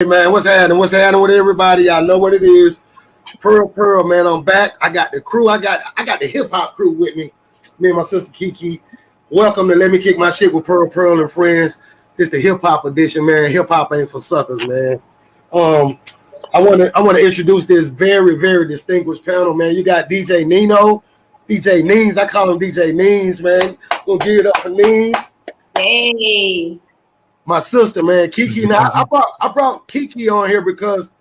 Hey man, what's happening? What's happening with everybody? Y'all know what it is. Pearl, man, I'm back. I got the crew. I got the hip hop crew with me. Me and my sister Keke. Welcome to Let Me Kick My Shit with Pearl and friends. This the hip hop edition, man. Hip hop ain't for suckers, man. I wanna introduce this very distinguished panel, man. You got DJ Nino, DJ Neens. I call him DJ Neens, man. Gonna give it up for Neens. Hey. My sister, man, Keke. Now I brought Keke on here because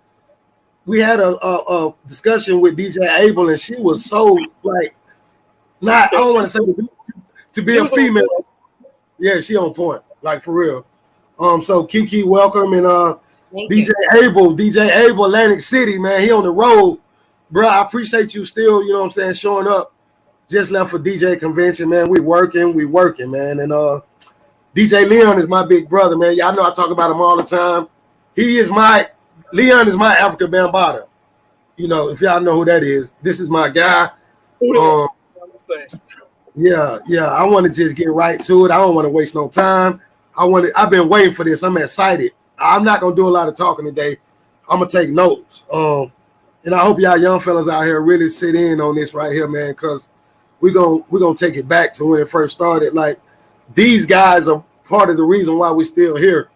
we had a discussion with DJ Abel, and she was so like not. I don't want to say to be a female. Yeah, she on point, like for real. So Keke, welcome, and DJ Abel, Atlantic City, man. He on the road, bro. I appreciate you still. You know what I'm saying, showing up. Just left for DJ convention, man. We working, man, and DjLeon is my big brother, man. Y'all know I talk about him all the time. Leon is my Africa Bambaataa. You know, if y'all know who that is, this is my guy. Yeah. I want to just get right to it. I don't want to waste no time. I've been waiting for this. I'm excited. I'm not gonna do a lot of talking today. I'm gonna take notes. And I hope y'all young fellas out here really sit in on this right here, man, because we're gonna take it back to when it first started. Like, these guys are part of the reason why we're still here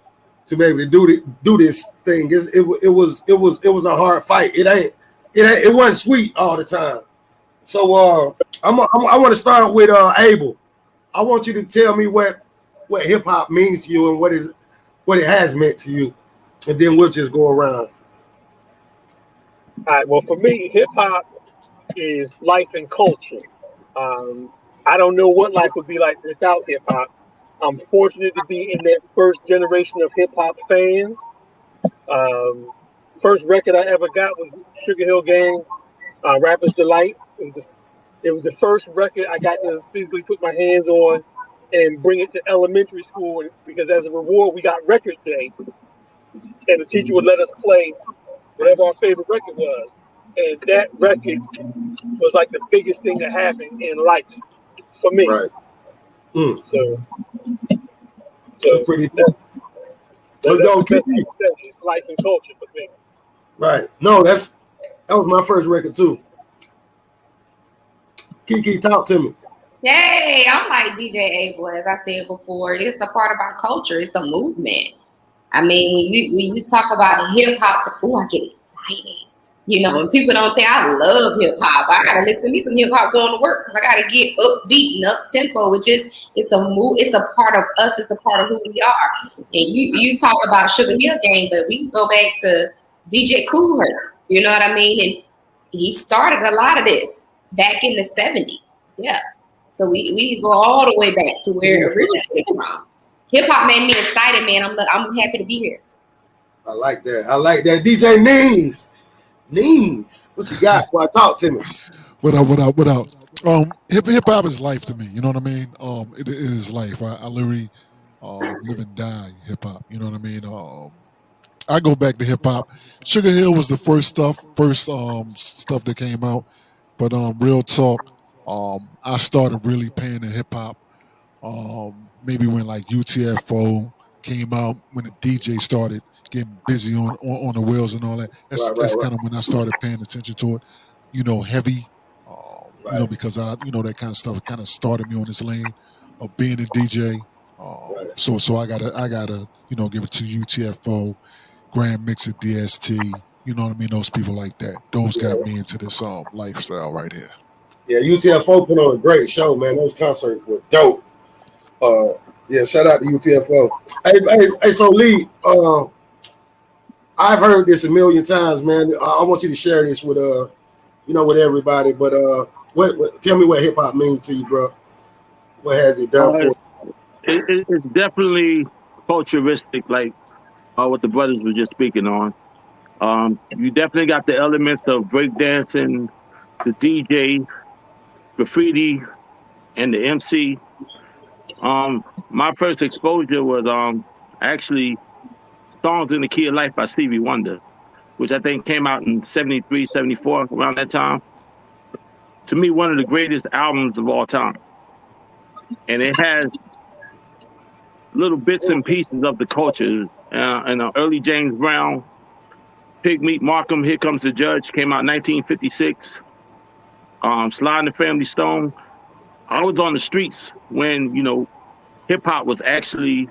to be able to do this thing. It was a hard fight. It wasn't sweet all the time. So I want to start with Abel. I want you to tell me what hip hop means to you and what it has meant to you, and then we'll just go around. All right. Well, for me, hip hop is life and culture. I don't know what life would be like without hip hop. I'm fortunate to be in that first generation of hip hop fans. First record I ever got was Sugar Hill Gang, Rapper's Delight. It was the first record I got to physically put my hands on and bring it to elementary school, because as a reward, we got record day. And the teacher would let us play whatever our favorite record was. And that record was like the biggest thing that happened in life for me. Right. So that's pretty cool. Life and culture for me. Right. No, that was my first record too. Keke, talk to me. Hey, I'm like DJ Abel, as I said before. It's a part of our culture. It's a movement. I mean, when you talk about hip hop, I get excited. You know, and people don't think I love hip hop. I gotta listen to me some hip hop going to work because I gotta get upbeat and up tempo. It's a part of us. It's a part of who we are. And you talk about Sugar Hill Gang, but we can go back to DJ Kool Herc. You know what I mean? And he started a lot of this back in the 70s. Yeah. So we go all the way back to where it originated from. Hip hop made me excited, man. I'm happy to be here. I like that. DJ Neens, what you got? Well, talk to me. What up? Hip hop is life to me. You know what I mean? It is life. I literally live and die hip hop. You know what I mean? I go back to hip hop. Sugar Hill was the first stuff that came out. But real talk, I started really paying the hip hop. Maybe when like UTFO came out, when the DJ started getting busy on the wheels and all that. That's kind of when I started paying attention to it. You know, heavy. You know, because that kind of stuff kind of started me on this lane of being a DJ. So I gotta give it to UTFO, Grand Mix at DST. You know what I mean? Those people like that. Those got me into this lifestyle right here. Yeah, UTFO put on a great show, man. Those concerts were dope. Shout out to UTFO. Hey, so Lee, I've heard this a million times, man. I want you to share this with with everybody. But tell me what hip hop means to you, bro. What has it done for you? It's definitely culturistic, like what the brothers were just speaking on. You definitely got the elements of breakdancing, the DJ, graffiti, and the MC. My first exposure was actually Songs in the Key of Life by Stevie Wonder, which I think came out in 73, 74, around that time. To me, one of the greatest albums of all time. And it has little bits and pieces of the culture. And early James Brown, Pig Meat Markham, Here Comes the Judge came out in 1956. Sly and the Family Stone. I was on the streets when, hip hop was actually,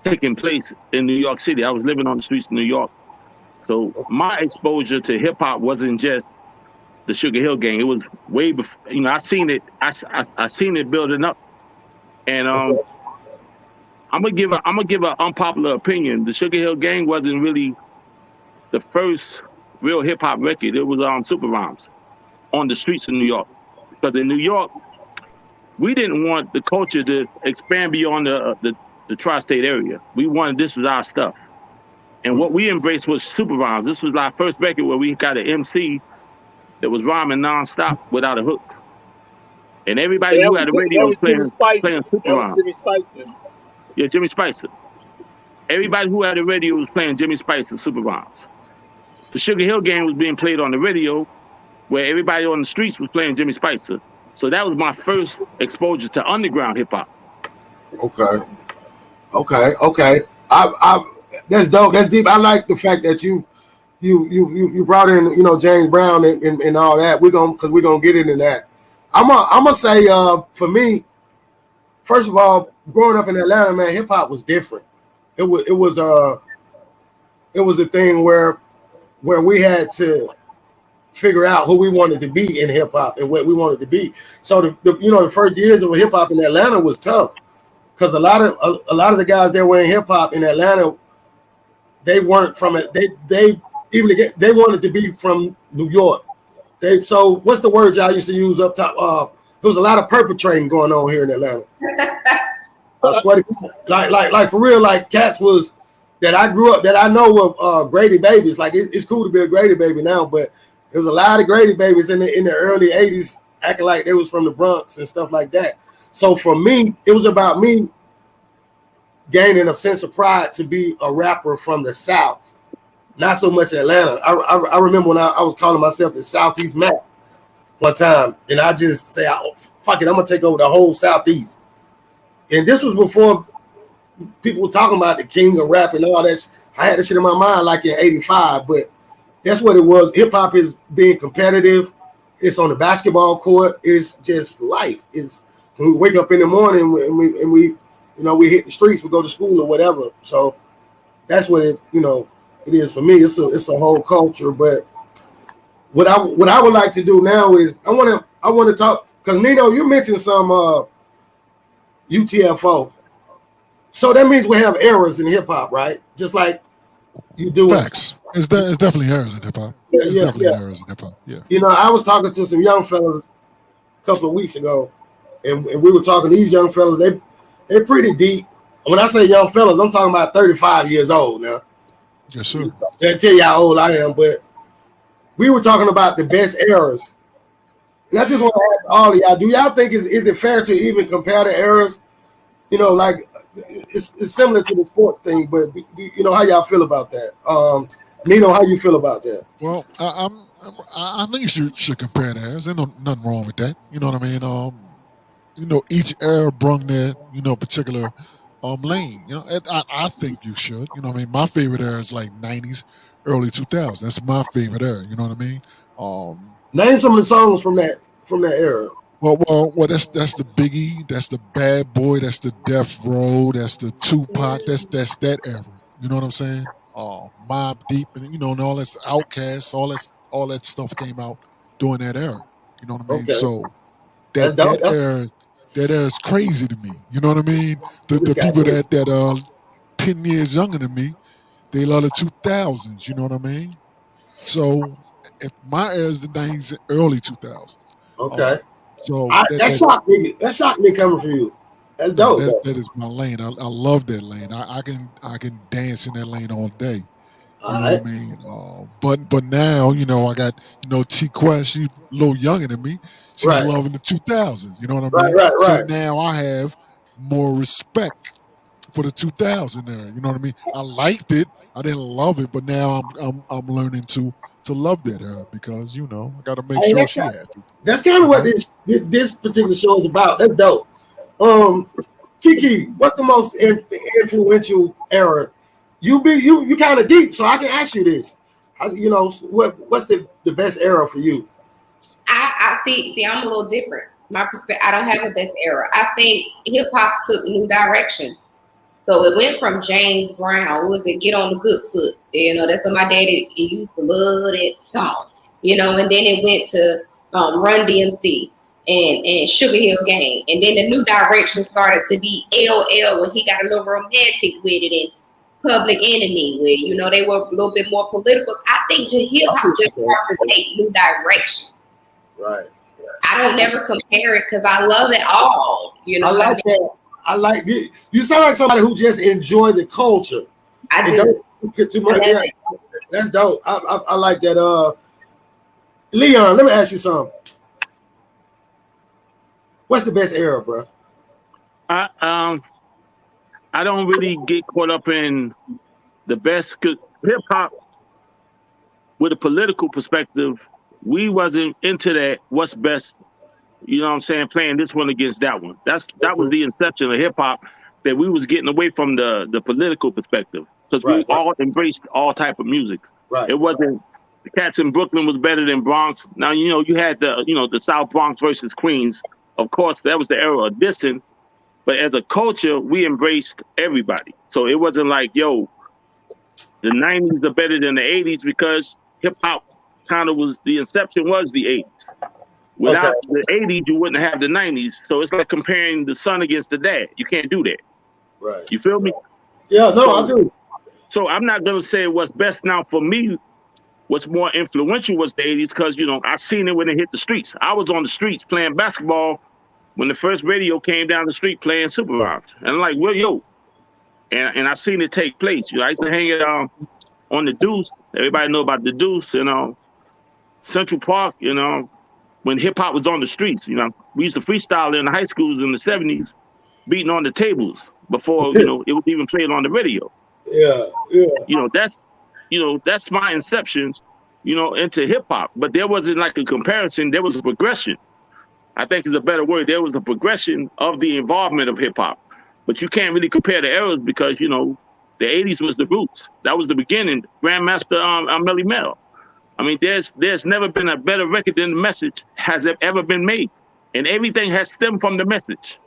taking place in New York City. I was living on the streets of New York. So my exposure to hip hop wasn't just the Sugar Hill Gang. It was way before, I seen it. I seen it building up. And I'm gonna give an unpopular opinion. The Sugar Hill Gang wasn't really the first real hip hop record. It was Super Rhymes on the streets of New York. Because in New York, we didn't want the culture to expand beyond the tri-state area. We wanted, this was our stuff. And what we embraced was Super Rhymes. This was our first record where we got an MC that was rhyming nonstop without a hook. And everybody who had a radio was playing Super Rhymes. Jimmy Spicer. Yeah, Jimmy Spicer. Everybody who had a radio was playing Jimmy Spicer Super Rhymes. The Sugar Hill Gang was being played on the radio, where everybody on the streets was playing Jimmy Spicer. So that was my first exposure to underground hip hop. Okay. I that's dope. That's deep. I like the fact that you brought in, James Brown and all that. We're gonna get into that. I'm gonna say, for me, first of all, growing up in Atlanta, man, hip hop was different. It was a thing where we had to figure out who we wanted to be in hip hop and what we wanted to be. So the first years of hip hop in Atlanta was tough because a lot of the guys that were in hip hop in Atlanta, they weren't from it. They wanted to be from New York. So what's the word y'all used to use up top? There was a lot of perpetrating going on here in Atlanta. I swear to God, like for real, like cats was that I grew up that I know were Grady babies. Like it's cool to be a Grady baby now, but there was a lot of Grady babies in the early 80s acting like they was from the Bronx and stuff like that. So for me, it was about me gaining a sense of pride to be a rapper from the South, not so much Atlanta. I remember when I was calling myself the Southeast Mac one time, and I just say, oh, fuck it, I'm gonna take over the whole Southeast. And this was before people were talking about the king of rap and all that. I had that shit in my mind like in 85, but that's what it was. Hip hop is being competitive. It's on the basketball court. It's just life. It's when we wake up in the morning and we hit the streets, we go to school or whatever. So that's what it is for me. It's a whole culture. But what I would like to do now is I want to talk, because Nino, you mentioned some UTFO. So that means we have errors in hip hop, right? Just like you do. Facts. It's definitely errors in hip hop. It's definitely errors in hip hop. Yeah. I was talking to some young fellas a couple of weeks ago, and we were talking to these young fellas. They're pretty deep. When I say young fellas, I'm talking about 35 years old now. Yes, sir. I tell you how old I am, but we were talking about the best errors. And I just want to ask all of y'all, do y'all think is it fair to even compare the errors? Like it's similar to the sports thing, but how y'all feel about that? Nino, how you feel about that? Well, I think you should compare the errors. There's nothing wrong with that. You know what I mean? Each era brung their particular lane. I think you should. You know what I mean? My favorite era is like 90s, early 2000s. That's my favorite era. You know what I mean? Name some of the songs from that era. Well, that's the Biggie, that's the Bad Boy, that's the Death Row, that's the Tupac, that's that era. You know what I'm saying? Mobb Deep, and and all that Outkast, all that stuff came out during that era. You know what I mean? Okay. So that era is crazy to me. You know what I mean? The people that are 10 years younger than me, they love the 2000s. You know what I mean? So if my era is the 90s, early 2000s. Okay. So that shocked me. That shocked me coming from you. That's dope. That is my lane. I love that lane. I can dance in that lane all day. You know what I mean? But now, I got, T Quest, she's a little younger than me. She's loving the 2000s. You know what I mean? Right. So now I have more respect for the 2000 era. You know what I mean? I liked it. I didn't love it, but now I'm learning to love that era because, I got to make sure she happy. That's kind of what this particular show is about. That's dope. Keke, what's the most influential era? You kind of deep, so I can ask you this. what's the best era for you? I see. I'm a little different. My perspective. I don't have a best era. I think hip hop took new directions. So it went from James Brown, what was it, Get on the Good Foot. That's what my daddy used to love that song. And then it went to Run DMC and Sugar Hill Gang. And then the new direction started to be LL when he got a little romantic with it, and Public Enemy where, they were a little bit more political. I think hip hop just starts to take new direction. Right. I don't never compare it because I love it all. I like that. I like it. You sound like somebody who just enjoy the culture. I do. Don't get too much. Yeah, that's dope. I like that. Leon, let me ask you something. What's the best era, bro? I don't really get caught up in the best. Cause hip hop, with a political perspective, we wasn't into that. What's best? You know what I'm saying? Playing this one against that one. That was the inception of hip hop, that we was getting away from the political perspective, because we all embraced all type of music. Right. It wasn't the cats in Brooklyn was better than Bronx. Now you had the South Bronx versus Queens. Of course, that was the era of dissing. But as a culture, we embraced everybody. So it wasn't like, the 90s are better than the 80s, because hip hop kind of was, the inception was the 80s. Without the 80s, you wouldn't have the 90s. So it's like comparing the son against the dad. You can't do that. Right. You feel me? Yeah, no, I do. So I'm not going to say what's best now. For me, what's more influential was the 80s, because, I seen it when it hit the streets. I was on the streets playing basketball when the first radio came down the street playing Super Rhymes. And I'm like, and I seen it take place. I used to hang it on the Deuce. Everybody know about the Deuce, Central Park, when hip hop was on the streets. We used to freestyle in the high schools in the 70s, beating on the tables before, it was even played on the radio. Yeah. That's my inception, into hip hop. But there wasn't like a comparison. There was a progression. I think is a better word. There was a progression of the involvement of hip hop. But you can't really compare the eras, because, the 80s was the roots. That was the beginning. Grandmaster Melly Mel. I mean, there's never been a better record than The Message has ever been made. And everything has stemmed from the message.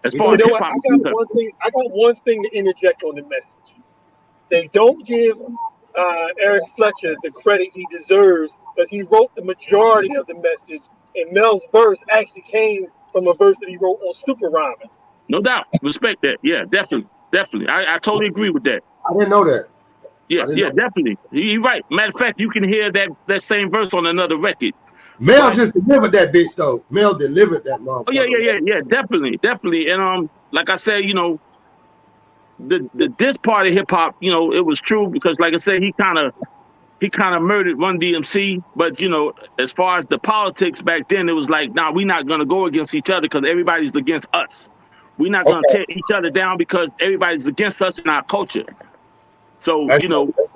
As far as hip hop is concerned. I got one thing to interject on The Message. They don't give Eric Fletcher the credit he deserves, because he wrote the majority of The Message, and Mel's verse actually came from a verse that he wrote on Super Rhyming. No doubt. Respect that. Yeah, definitely. I totally agree with that. I didn't know that. Yeah, definitely. You're right. Matter of fact, you can hear that same verse on another record. Mel just delivered that bitch, though. Mel delivered that motherfucker. Oh, yeah, definitely. And like I said, the diss part of hip hop, it was true, because like I said, he kind of murdered Run DMC. But as far as the politics back then, it was like, nah, we're not gonna go against each other because everybody's against us. We're not gonna tear each other down because everybody's against us in our culture. So,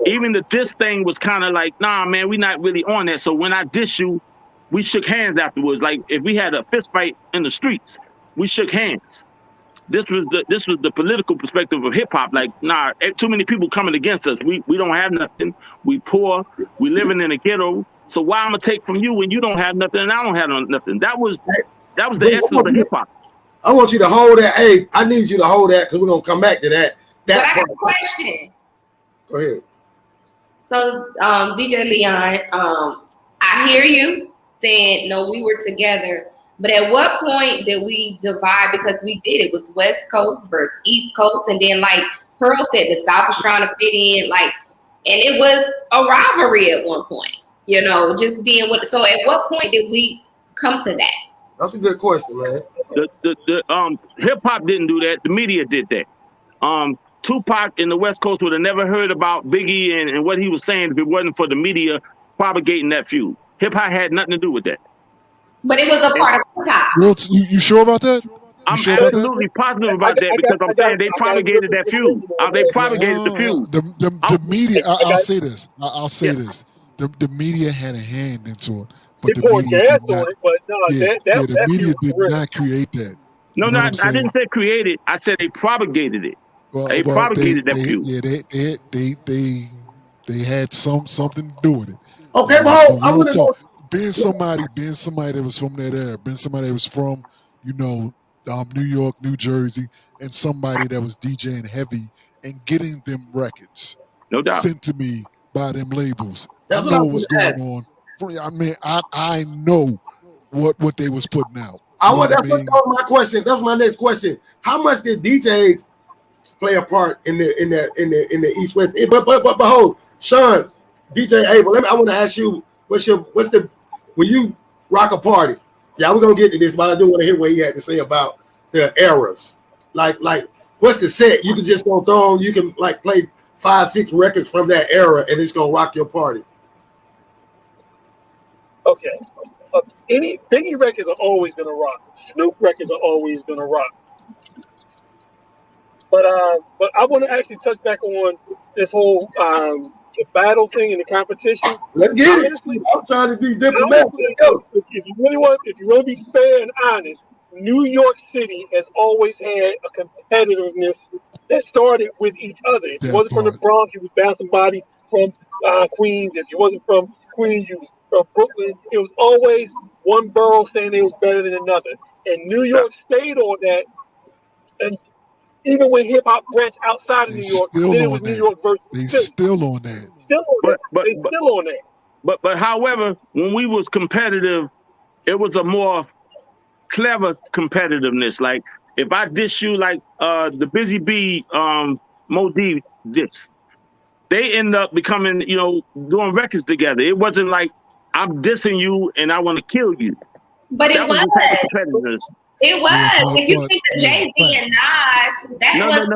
even the diss thing was kind of like, nah, man, we're not really on that. So when I diss you, we shook hands afterwards. Like if we had a fist fight in the streets, we shook hands. This was the political perspective of hip hop. Like, nah, too many people coming against us. We don't have nothing. We poor. We living in a ghetto. So why I'm gonna take from you when you don't have nothing and I don't have nothing? That was the essence of hip hop. I want you to hold that. Hey, I need you to hold that, because we're gonna come back to that. But I have a question. Go ahead. So, DjLeon, I hear you saying, no, we were together. But at what point did we divide? Because we did. It was West Coast versus East Coast. And then, like Pearl said, the South was trying to fit in. And it was a rivalry at one point, just being with. So at what point did we come to that? That's a good question, man. The hip hop didn't do that. The media did that. Tupac in the West Coast would have never heard about Biggie and what he was saying if it wasn't for the media propagating that feud. Hip hop had nothing to do with that. But it was a part of hip hop. Well, you sure about that? I'm absolutely positive about that, because I'm saying they propagated that feud. They propagated the feud. The media. I'll say this. I'll say this. The media had a hand into it, but the media did not. The media did not create that. No, I didn't say created. I said they propagated it. They propagated that feud. Yeah, They had something to do with it. Okay, but I want to know. being somebody that was from that era, being somebody that was from, New York, New Jersey, and somebody that was DJing heavy and getting them records No doubt. sent to me by them labels. That's I what know I what was was going on. I mean, I know what they was putting out. That was my question. That's my next question. How much did DJs play a part in the East West? But hold, Sean, DJ Abel. I want to ask you, what's the when you rock a party? Yeah, we're gonna get to this, but I do want to hear what he had to say about the eras. Like what's the set? You can just go throw on. You can like play 5-6 records from that era, and it's gonna rock your party. Okay. Any Biggie records are always gonna rock. Snoop records are always gonna rock. But I want to actually touch back on this whole the battle thing and the competition. Let's get it. I'm trying to be diplomatic. If you want to be fair and honest, New York City has always had a competitiveness that started with each other. If you wasn't from the Bronx, you was bouncing body from Queens. If you wasn't from Queens, you was from Brooklyn. It was always one borough saying it was better than another. And New York stayed on that. And even when hip hop branched outside of New York, then it was New York versus They still on that. Still on that. But however, when we was competitive, it was a more clever competitiveness. Like if I diss you like the Busy Bee Mo D diss, they end up becoming, doing records together. It wasn't like I'm dissing you and I want to kill you. But it was. It was. If you think of Jay-Z and Nas,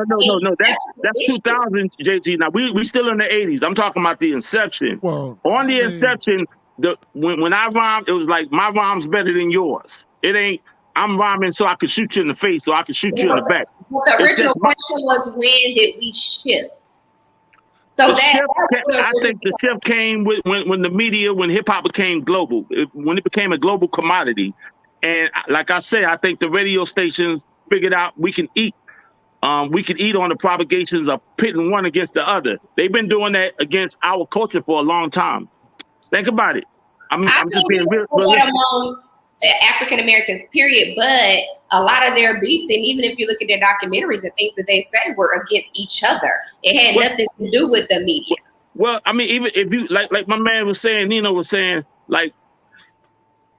no. That's 2000 Jay-Z. Now we still in the 80s. I'm talking about the inception. Well, on the inception, when I rhymed, it was like my rhyme's better than yours. It ain't. I'm rhyming so I could shoot you in the face, or I could shoot you in the back. The original question was, when did we shift? So I think the shift came when the media, when hip hop became global, when it became a global commodity. And like I say, I think the radio stations figured out we can eat. We can eat on the propagations of pitting one against the other. They've been doing that against our culture for a long time. Think about it. I'm just being real. Amongst African Americans, period. But a lot of their beefs, and even if you look at their documentaries and things that they say, were against each other. It had nothing to do with the media. Well, I mean, even if you like my man was saying, Nino was saying, like,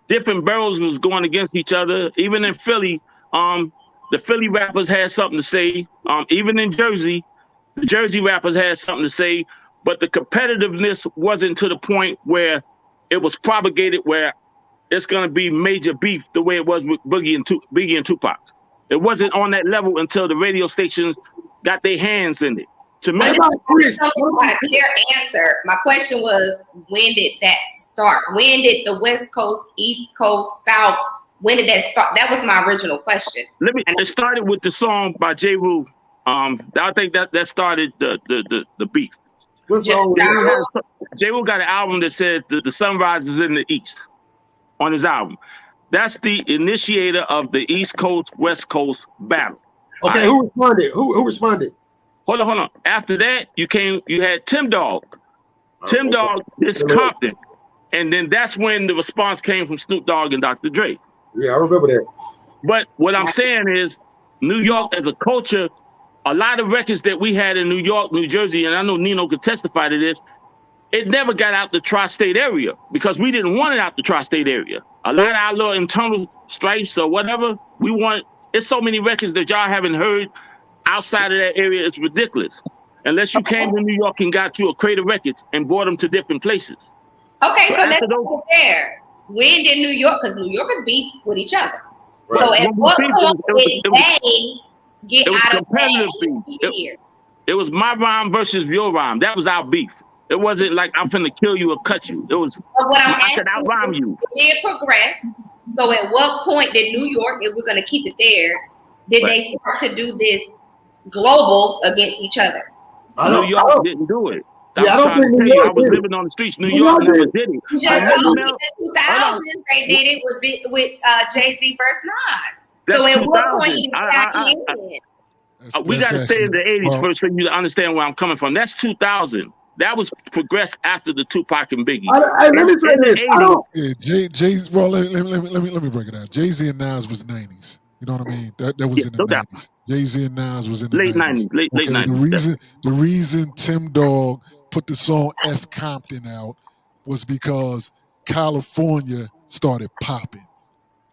different boroughs was going against each other. Even in Philly, the Philly rappers had something to say. Even in Jersey, the Jersey rappers had something to say. But the competitiveness wasn't to the point where it was propagated where it's going to be major beef the way it was with Biggie and Tupac. It wasn't on that level until the radio stations got their hands in it. To me, a clear answer. My question was, when did that start? When did the West Coast, East Coast, South, when did that start? That was my original question. It started with the song by J. Rule. I think that started the beef. J. Rule got an album that said the sun rises in the East on his album. That's the initiator of the East Coast, West Coast battle. Okay, who responded? Who responded? Hold on. After that, you had Tim Dog. Tim Dog is Compton. And then that's when the response came from Snoop Dogg and Dr. Dre. Yeah, I remember that. But what I'm saying is, New York as a culture, a lot of records that we had in New York, New Jersey, and I know Nino could testify to this, it never got out the tri-state area because we didn't want it out the tri-state area. A lot of our little internal stripes or whatever, it's so many records that y'all haven't heard outside of that area, it's ridiculous. Unless you came to New York and got you a crate of records and brought them to different places. Okay, so let's go there. When did New York, because New Yorkers beef with each other. Right. So at what point did they get out of beef? It was my rhyme versus your rhyme. That was our beef. It wasn't like I'm finna kill you or cut you. It was I could out rhyme you. It progressed. So at what point did New York, if we're gonna keep it there, did they start to do this global against each other? New York didn't do it. I was trying to tell you, I was living on the streets. New York never did it. You just told me in the 2000s they did it with Jay-Z versus Nas. So at what point did you we got to stay in the 80s first for you to understand where I'm coming from. That's 2000. that was progressed after the Tupac and Biggie. Let me say this. Jay-Z, well, let me break it down. Jay-Z and Nas was 90s. You know what I mean? That was in the 90s. Jay-Z and Nas was in the late 90s. Late 90s. The reason Tim Dog put the song F Compton out was because California started popping.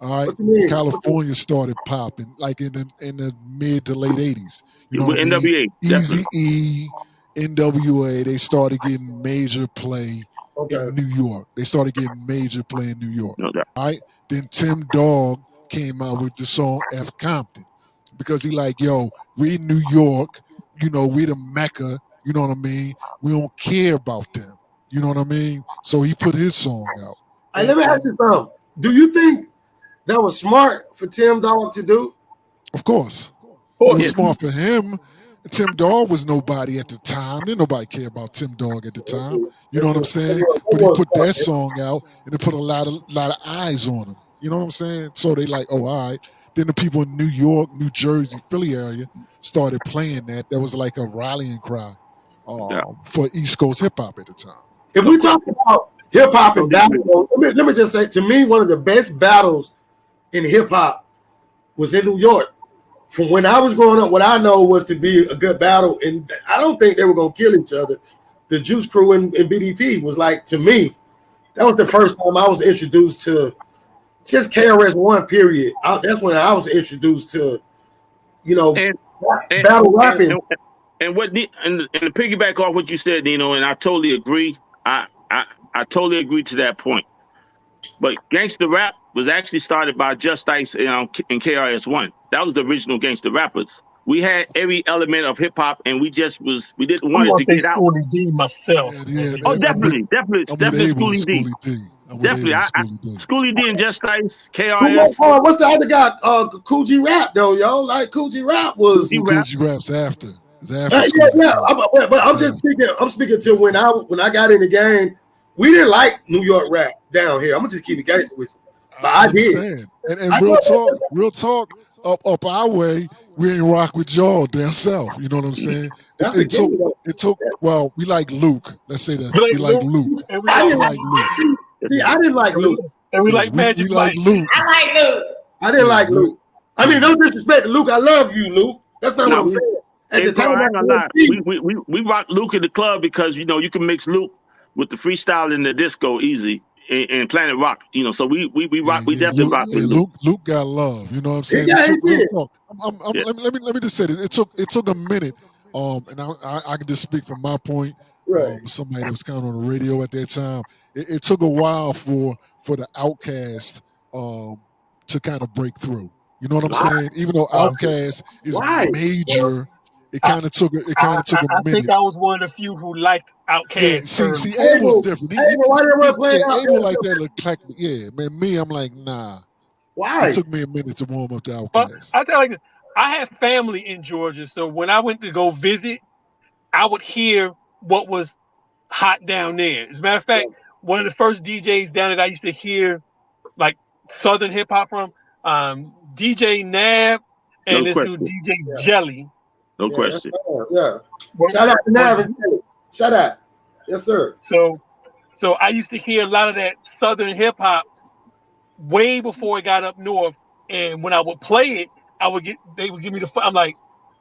All right, California started popping like in the mid to late 80s. You know what I mean? NWA, Eazy-E, NWA, they started getting major play in New York. They started getting major play in New York. No doubt. All right, then Tim Dog came out with the song F Compton because he like, yo, we New York, you know, we the Mecca, you know what I mean? We don't care about them. You know what I mean? So he put his song out. Hey, let me ask you something. Do you think that was smart for Tim Dog to do? Of course. It was smart for him. Tim Dog was nobody at the time. Didn't nobody care about Tim Dog at the time. You know what I'm saying? But he put that song out and it put a lot of eyes on him. You know what I'm saying? So they like, oh, all right. Then the people in New York, New Jersey, Philly area started playing that. That was like a rallying cry for East Coast hip hop at the time. If we talk about hip hop and battle, let me just say, to me, one of the best battles in hip hop was in New York. From when I was growing up, what I know was to be a good battle, and I don't think they were going to kill each other. The Juice Crew and BDP was like, to me, that was the first time I was introduced to just KRS-One, period. That's when I was introduced to, you know, battle rapping. And to piggyback off what you said, Nino, and I totally agree. I totally agree to that point. But gangster rap was actually started by Just Ice and KRS-One. That was the original gangster rappers. We had every element of hip hop, and we didn't want it to get out. Schoolie D myself. Definitely Schoolie D. Definitely, Schoolie D and Just Ice, KRS. What's the other guy? Cool G Rap though, yo. Like Cool G Rap was. Cool G Rap's after. But I'm just speaking. I'm speaking to when I got in the game. We didn't like New York rap down here. I'm gonna just keep it gangster with you. But I did. And real talk. Up our way, we ain't rock with y'all down south. You know what I'm saying? It took. Well, we like Luke. Let's say that we like Luke. I didn't like Luke. See, I didn't like Luke. And we like Magic. We like Luke. I like Luke. I didn't like Luke. I mean, no disrespect to Luke. I love you, Luke. That's not what I'm saying. At the time, we rock Luke in the club because you know you can mix Luke with the freestyle and the disco easy. And Planet Rock, you know, so we rock. We definitely rock with Luke. Luke got love. You know what I'm saying? Let me just say this. It took a minute. And I can just speak from my point. Somebody that was kind of on the radio at that time. It took a while for the Outkast to kind of break through. You know what I'm saying? Even though Outkast is major. It kind of took a minute. I think I was one of the few who liked Outkast. Yeah, see, Abel's different. Abel like that eclectic. Yeah, man. Me, I'm like, nah. Why? It took me a minute to warm up to Outkast. I tell you, like, I have family in Georgia, so when I went to go visit, I would hear what was hot down there. As a matter of fact, one of the first DJs down there that I used to hear like Southern hip hop from, DJ Nav and this dude DJ Jelly. No question. Yeah. Shout out to Nav. Shout out. Yes, sir. So I used to hear a lot of that Southern hip hop way before it got up north. And when I would play it, they would give me I'm like,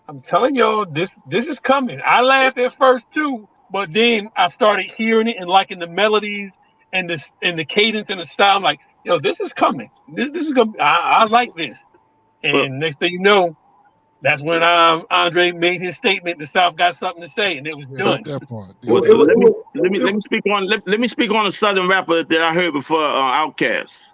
I'm telling y'all, this is coming. I laughed at first too, but then I started hearing it and liking the melodies and the cadence and the style. I'm like, yo, this is coming. This is gonna. I like this. And next thing you know, that's when Andre made his statement. The South got something to say, and it was done. That part. Let me speak on a Southern rapper that I heard before, Outkast.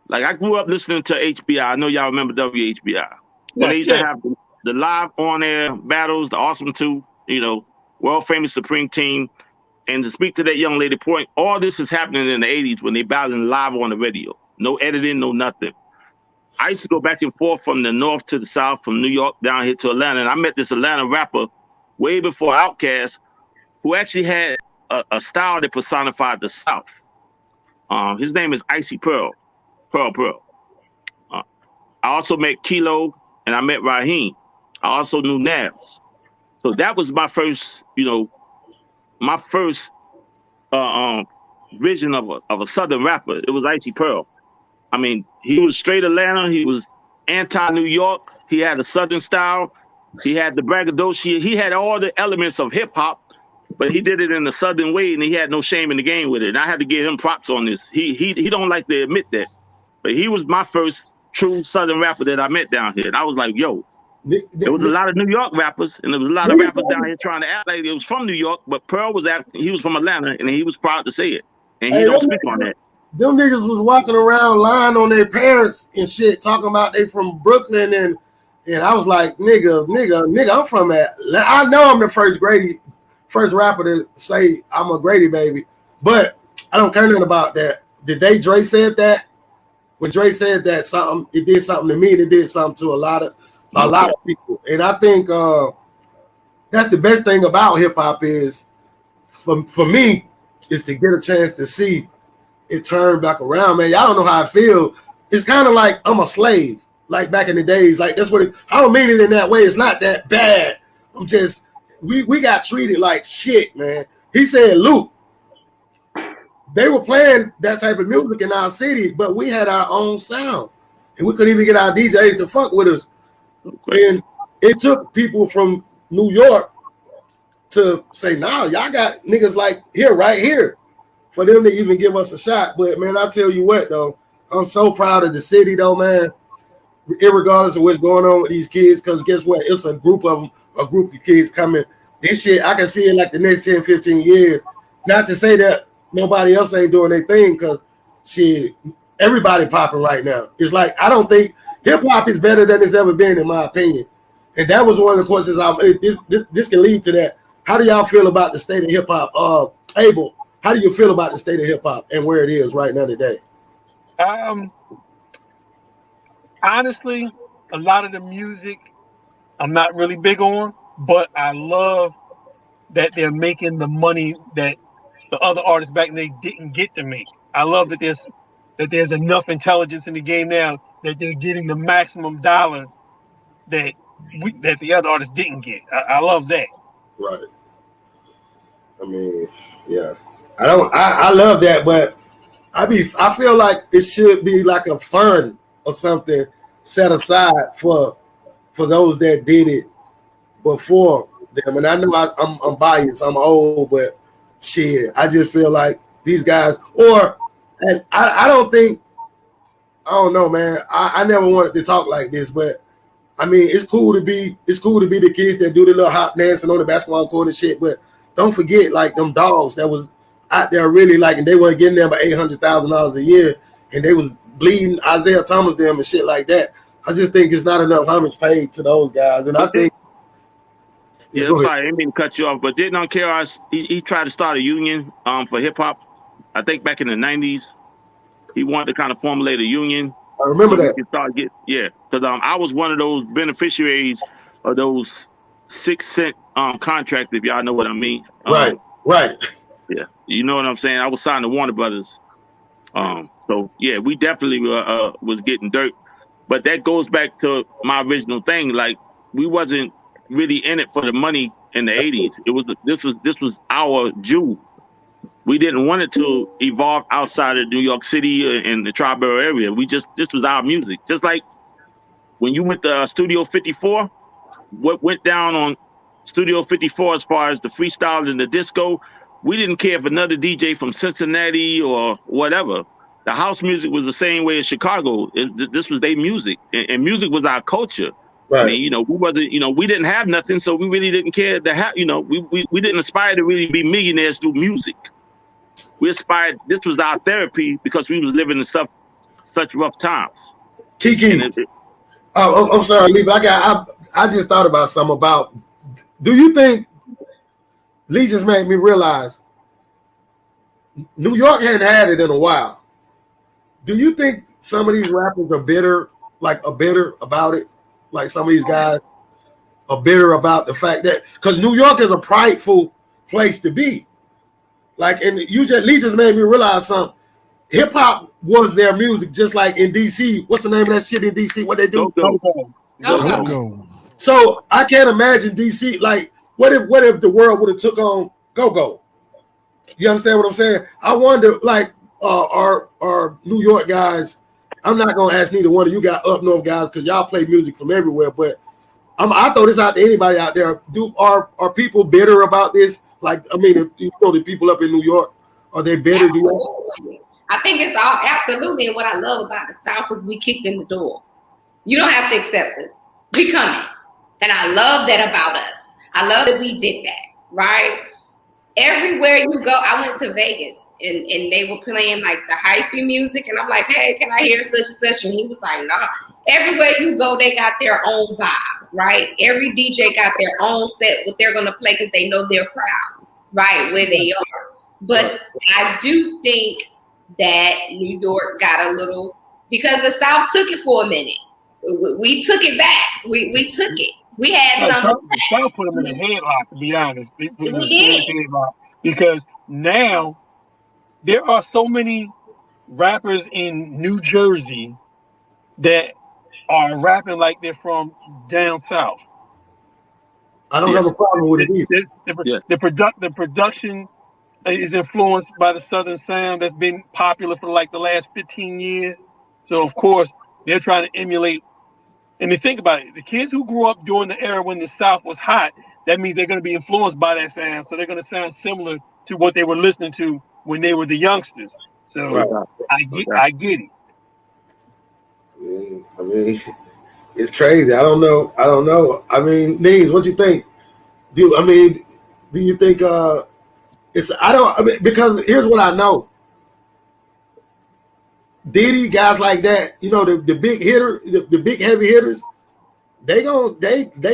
Like I grew up listening to HBI. I know y'all remember WHBI. When they used to have the live on-air battles, the Awesome Two, you know, world famous Supreme Team. And to speak to that young lady point, all this is happening in the 80s when they battling live on the radio. No editing, no nothing. I used to go back and forth from the north to the south, from New York down here to Atlanta. And I met this Atlanta rapper way before Outkast who actually had a style that personified the South. His name is Icy Pearl. I also met Kilo and I met Raheem. I also knew Nabs. So that was my first, you know, my first vision of a Southern rapper. It was Icy Pearl. I mean, he was straight Atlanta. He was anti-New York. He had a Southern style. He had the braggadocio. He had all the elements of hip hop, but he did it in a Southern way, and he had no shame in the game with it. And I had to give him props on this. He don't like to admit that, but he was my first true Southern rapper that I met down here. And I was like, yo, there was a lot of New York rappers, and there was a lot of rappers down here trying to act like it was from New York, but Pearl was he was from Atlanta, and he was proud to say it. And he don't speak on that. Them niggas was walking around lying on their parents and shit, talking about they from Brooklyn, and I was like, nigga, I'm from Atlanta. I know I'm the first rapper to say I'm a Grady baby, but I don't care nothing about that. Dre said that? When Dre said that, it did something to me, and it did something to a lot of people. And I think that's the best thing about hip hop is, for me, is to get a chance to see it turn back around, man. Y'all don't know how I feel. It's kind of like I'm a slave, like back in the days. Like that's what I don't mean it in that way. It's not that bad. I'm just we got treated like shit, man. He said, Luke, they were playing that type of music in our city, but we had our own sound, and we couldn't even get our DJs to fuck with us. And it took people from New York to say, nah, y'all got niggas like right here, for them to even give us a shot. But man, I tell you what though, I'm so proud of the city though, man. Irregardless of what's going on with these kids, because guess what? It's a group of kids coming. This shit, I can see it like the next 10, 15 years. Not to say that nobody else ain't doing their thing, because shit, everybody popping right now. It's like, I don't think hip-hop is better than it's ever been, in my opinion. And that was one of the questions. This can lead to that. How do y'all feel about the state of hip-hop? Abel, how do you feel about the state of hip-hop and where it is right now today? Honestly, a lot of the music I'm not really big on, but I love that they're making the money that the other artists back then they didn't get to make. I love that there's enough intelligence in the game now that they're getting the maximum dollar that the other artists didn't get. I love that. Right. I mean, yeah. I love that, but I feel like it should be like a fund or something set aside for those that did it before them. And I know I'm biased, I'm old, but shit, I just feel like these guys, and I don't know, man. I never wanted to talk like this, but I mean, it's cool to be the kids that do the little hop dancing on the basketball court and shit, but don't forget like them dogs that was out there really like, and they weren't getting them by $800,000 a year, and they was bleeding Isaiah Thomas them and shit like that. I just think it's not enough homage paid to those guys, and I think. Yeah, I'm sorry, I didn't mean to cut you off, but didn't KRS, he tried to start a union for hip hop. I think back in the 90s, he wanted to kind of formulate a union. I remember that. Because I was one of those beneficiaries of those 6 cent contracts, if y'all know what I mean. Right. Yeah, you know what I'm saying? I was signed to Warner Brothers. So yeah, we definitely was getting dirt. But that goes back to my original thing. Like, we wasn't really in it for the money in the 80s. This was our jewel. We didn't want it to evolve outside of New York City and the Tri-Borough area. This was our music. Just like when you went to Studio 54, what went down on Studio 54 as far as the freestyle and the disco, we didn't care if another DJ from Cincinnati or whatever. The house music was the same way as Chicago. This was their music, and music was our culture. Right. I mean, we wasn't, we didn't have nothing, so we really didn't care to have, we didn't aspire to really be millionaires through music. We aspired, this was our therapy because we was living in such rough times. Keke, I'm sorry, Lee, but I just thought about something about, do you think, Lee just made me realize, New York hadn't had it in a while. Do you think some of these rappers are bitter about it? Like some of these guys are bitter about the fact that, because New York is a prideful place to be. Like, and Lee just made me realize something. Hip hop was their music, just like in DC. What's the name of that shit in DC? What they do? Go. So I can't imagine DC. Like, what if the world would have took on Go-Go? You understand what I'm saying? I wonder, like, our New York guys. I'm not gonna ask neither one of you guys up north guys because y'all play music from everywhere. But I throw this out to anybody out there. Are people bitter about this? Like, I mean, you know, the people up in New York, are they bitter? Absolutely. I think it's all absolutely. And what I love about the South is we kicked in the door. You don't have to accept us. We coming. And I love that about us. I love that we did that, right? Everywhere you go, I went to Vegas and they were playing like the hyphy music. And I'm like, hey, can I hear such and such? And he was like, nah. Everywhere you go, they got their own vibe, right? Every DJ got their own set, what they're going to play because they know they're proud, right, where they are. But I do think that New York got a little, because the South took it for a minute. We took it back. We took it. We had some. The South put them in a headlock, to be honest. They put them in a headlock because now there are so many rappers in New Jersey that are rapping like they're from down south. I don't have a problem with it either. The production is influenced by the Southern sound that's been popular for like the last 15 years. So of course they're trying to emulate. And they think about it, the kids who grew up during the era when the South was hot, that means they're going to be influenced by that sound. So they're going to sound similar to what they were listening to when they were the youngsters. So I get it. I mean, it's crazy. I don't know. I mean, Nees, what you think? Do you think because here's what I know. Diddy, guys like that, you know, the big hitter, the big heavy hitters, they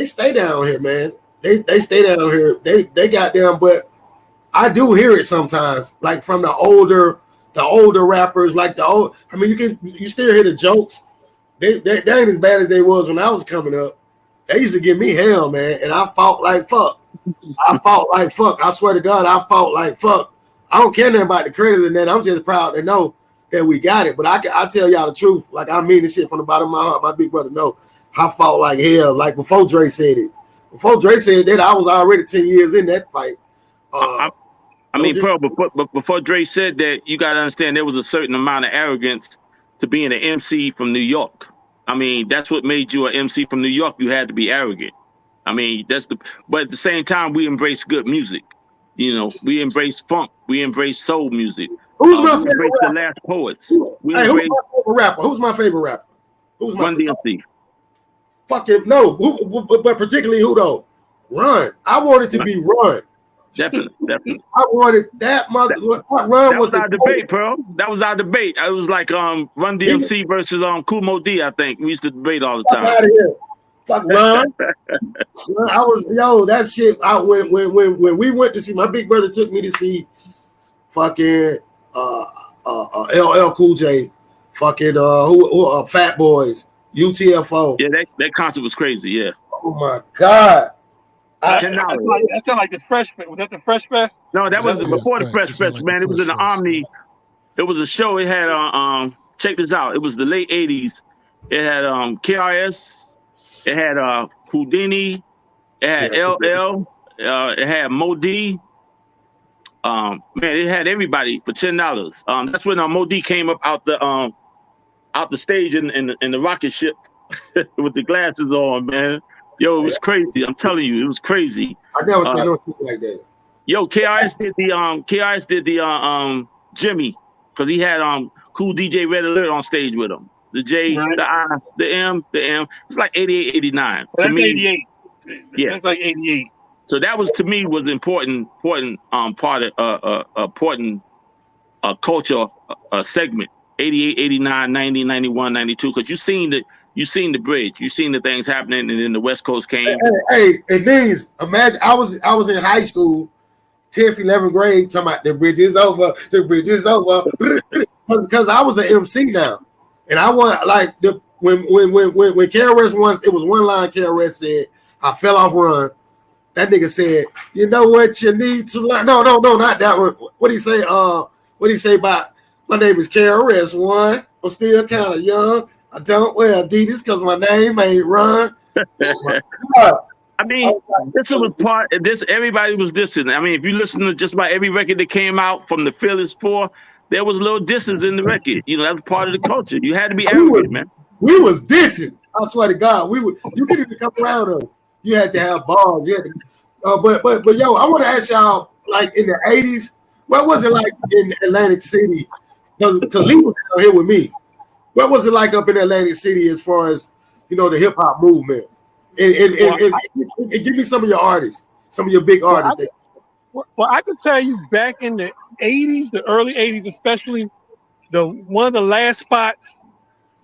stay down here, man. They stay down here. They got down, but I do hear it sometimes, like from the older rappers, like you still hear the jokes. They ain't as bad as they was when I was coming up. They used to give me hell, man, and I fought like fuck. I swear to God, I fought like fuck. I don't care nothing about the credit and that. I'm just proud to know that we got it. But I tell y'all the truth. Like, I mean this shit from the bottom of my heart. My big brother know. I fought like hell. Like before Dre said it. Before Dre said that, I was already 10 years in that fight. Before Dre said that, you got to understand there was a certain amount of arrogance to being an MC from New York. I mean, that's what made you an MC from New York. You had to be arrogant. I mean, but at the same time, we embrace good music. You know, we embrace funk. We embrace soul music. Who's my favorite rapper? The last poets. Who's my favorite rapper? Who's my favorite rapper? Who's my Run DMC. Fucking no, but particularly who though? Run. I wanted to be Run. Definitely. I wanted that mother. Run was our debate, Pearl. That was our debate. It was like Run DMC versus Kumo D. I think we used to debate all the time. Out of here. Fuck Run. I was that shit. When we went to see, my big brother took me to see fucking LL Cool J, fucking Fat Boys, UTFO. Yeah, that concert was crazy. Yeah. Oh my God. That sounded like the Fresh Fest. Was that the Fresh Fest? No, that was before the Fresh Fest, man. It was in the Omni. It was a show. It had check this out. It was the late 80s. It had KRS. It had Houdini. It had LL. It had Mo D. Man, it had everybody for $10. That's when Mo D came up out the stage in the rocket ship with the glasses on, man. Yo, it was crazy. I'm telling you, it was crazy. I never seen no shit like that. Yo, KRS did the Jimmy, because he had Cool DJ Red Alert on stage with him. The J, the I, the M. It's like 88, 89. That's to me, 88. Yeah, that's like 88. So that was, to me, was important part of important culture segment. 88, 89, 90, 91, 92. Because you seen the bridge, you seen the things happening, and then the West Coast came. Hey, it means imagine I was in high school, 10th, 11th grade, talking about the bridge is over, because I was an MC now, and I want like when KRS once, it was one line KRS said, I fell off Run. That nigga said, you know what you need to learn. No, not that one. What did he say? What did he say about my name is KRS One? I'm still kind of young. I don't wear Adidas because my name ain't Run. I mean, this was part. This everybody was dissing. I mean, if you listen to just about every record that came out from the Fearless Four, there was little disses in the record. You know, that's part of the culture. You had to be arrogant, man. We was dissing. I swear to God, we would. You couldn't even come around us. You had to have balls. You had to. But yo, I want to ask y'all, like in the '80s, what was it like in Atlantic City? Because Lee was down here with me. What was it like up in Atlantic City as far as the hip hop movement? And give me some of your artists, some of your big artists. Well, I can tell you back in the '80s, the early '80s, especially, one of the last spots